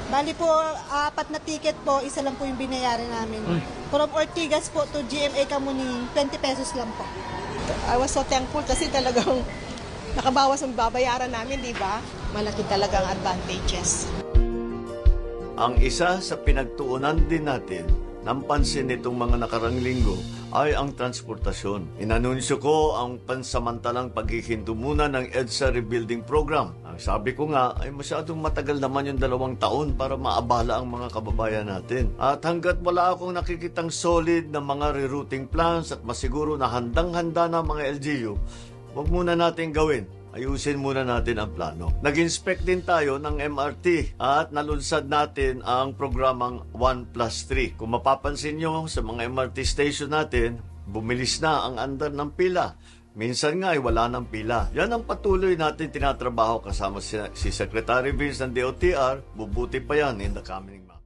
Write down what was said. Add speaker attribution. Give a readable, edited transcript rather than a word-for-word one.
Speaker 1: Bali po, 4 na ticket po, isa lang po yung binayaran namin. From Ortigas po to GMA Kamuning, 20 pesos lang po.
Speaker 2: I was so thankful kasi talagang nakabawas ang babayaran namin, di ba? Malaki talagang advantages.
Speaker 3: Ang isa sa pinagtuunan din natin ng pansin nitong mga nakarang linggo ay ang transportasyon. Inanunsyo ko ang pansamantalang paghihinto muna ng EDSA Rebuilding Program. Ang sabi ko nga ay masyadong matagal naman yung 2 taon para maabala ang mga kababayan natin. At hanggat wala akong nakikitang solid na mga rerouting plans at masiguro na handang-handa na mga LGU, huwag muna natin gawin. Ayusin muna natin ang plano. Nag-inspect din tayo ng MRT at nalunsad natin ang programang 1+3. Kung mapapansin nyo sa mga MRT station natin, bumilis na ang andar ng pila. Minsan nga ay wala ng pila. Yan ang patuloy natin tinatrabaho kasama si Secretary Vince ng DOTR. Bubuti pa yan in the coming months.